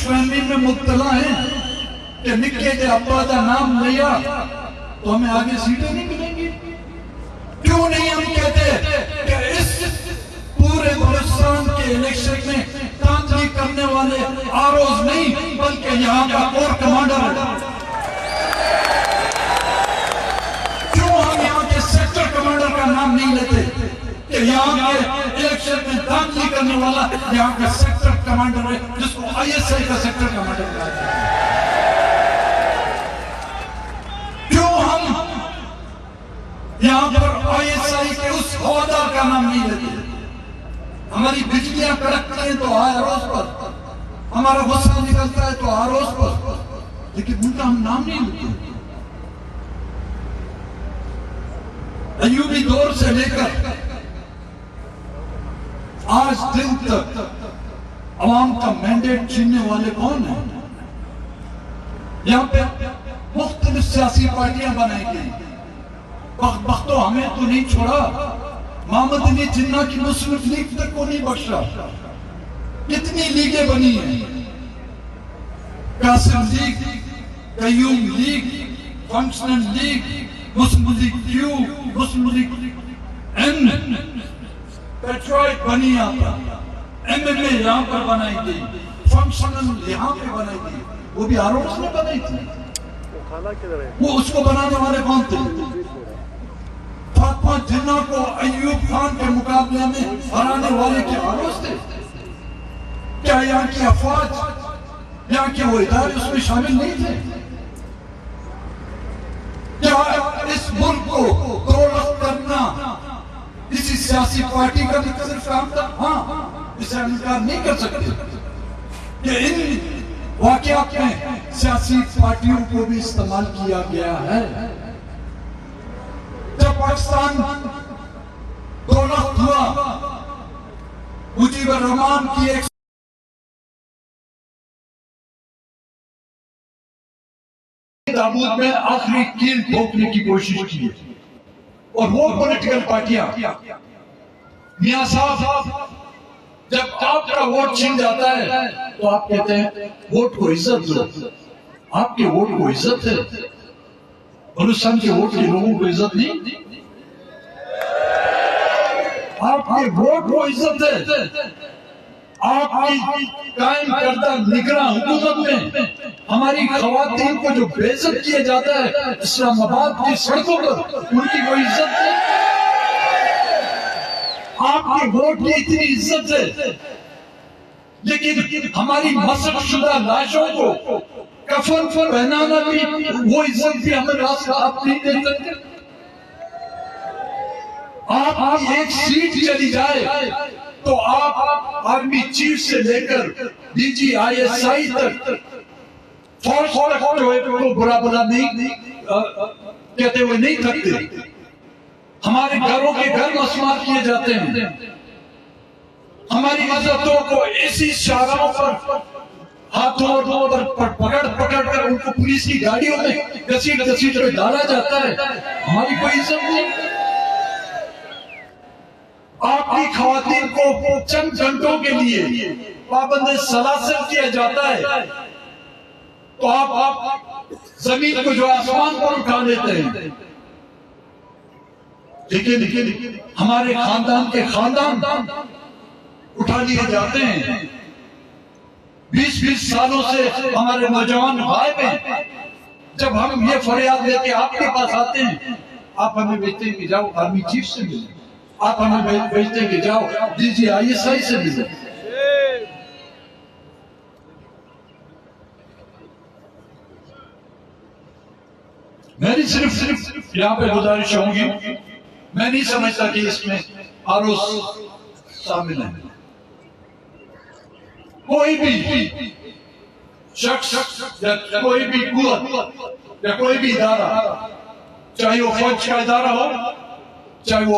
खुशफहमी में मुब्तला हैं कि निक्के के अब्बा का नाम लिया तो हमें आगे सीटें नहीं मिलेंगी। क्यों नहीं हम कहते कि इस पूरे बलूचिस्तान के इलेक्शन में तांतली करने वाले आरोज नहीं बल्कि यहाँ का कोर कमांडर है। क्यों हम यहाँ के सेक्टर कमांडर का नाम नहीं लेते कि यहाँ के इलेक्शन में तांतली करने वाला यहाँ का सेक्टर कमांडर है, जिसको आईएसआई का सेक्टर कमांडर कहते हैं। क्यों हम यहाँ पर आईएसआई के उस हवादार का नाम नहीं लेते? हमारी बिजलियां कड़कती हैं तो आरोज पर, हमारा गुस्सा निकलता है तो आरोज पर, लेकिन उनका हम नाम नहीं लेते। अय्यूबी दौर से लेकर आज दिन तक अवाम का मैंडेट छीनने वाले कौन है? यहाँ पे मुख्तलिफ सियासी पार्टियां बनाई गई। बख्तो हमें तो नहीं छोड़ा, मोहम्मद अली जिन्ना की मुस्लिम लीग तक को नहीं बख्शा। कितनी लीगें बनी हैं? Qasim League, Qayyum League, Functional League, Muslim League Q, Muslim League N, patriot बनी यहाँ पर, एमएलए यहाँ पर बनाई गई, फंक्शनल यहाँ पे बनाई गई, वो भी आरोप ने बनाई थी। वो उसको बनाने वाले कौन थे? फातिमा जिन्ना को अय्यूब खान के मुकाबले में हराने वाले के आरोप थे। क्या यहाँ की अफवाज, यहाँ के वो इदारे उसमें शामिल नहीं थे? क्या इस मुल्क को दौलत करना किसी सियासी पार्टी का भी सिर्फ काम था? हाँ, इसे हम इनकार नहीं कर सकते कि इन वाकयात में सियासी पार्टियों को भी इस्तेमाल किया गया है। जब पाकिस्तान दौलत हुआ, मुजीबुर रहमान की एक ताबूत में आखिरी कील ठोकने की कोशिश की, और वो पॉलिटिकल पार्टियां, मियां साहब, जब आपका वोट छीन जाता है तो आप कहते हैं वोट को इज्जत दो। आपके वोट को इज्जत है, बलूचिस्तान के वोट के लोगों को इज्जत नहीं। आपके वोट को इज्जत है। आपकी कायम करदा निगरां हुकूमत में हमारी खवातीन को जो बेइज्जत किया जाता है इस्लामाबाद की सड़कों पर, उनकी कोई इज्जत नहीं। आपके वोट की इतनी इज्जत है, लेकिन हमारी मसकशुदा लाशों को कफन पहनाना भी, वो इज्जत भी हमें रास्ता आप नहीं दे सकते। आप एक सीट चली जाए तो आप आर्मी चीफ से लेकर डीजी आईएसआई तक फौज को बुरा बुरा नहीं कहते हुए नहीं थकते। हमारे घरों के घर मस्मार किए जाते हैं। हमारी इज्जतों को ऐसी शाहराहों पर हाथों पर पकड़ पकड़ कर उनको पुलिस की गाड़ियों में घसीट घसीट कर डाला जाता है। हमारी कोई इज्जत नहीं। आपकी खवातीन को चंद घंटों के लिए पाबंद सलासल किया जाता है तो आप जमीन को जो आसमान पर उठा लेते हैं। लेकिन हमारे खानदान के खानदान उठा लिए जाते हैं। 20-20 सालों से हमारे नौजवान गायब हैं। जब हम ये फरियाद लेके आपके पास आते हैं, आप हमें भेजते हैं कि जाओ आर्मी चीफ से मिलो, आप हमें भेजते हैं कि जाओ डीजी आईएसआई से मिलो। मेरी सिर्फ यहाँ पे गुजारिश होगी, मैं नहीं समझता कि इसमें आरोप शामिल है। कोई भी शख्स या कोई भी कुव्वत या कोई भी इदारा, चाहे वो फौज का इदारा हो, चाहे वो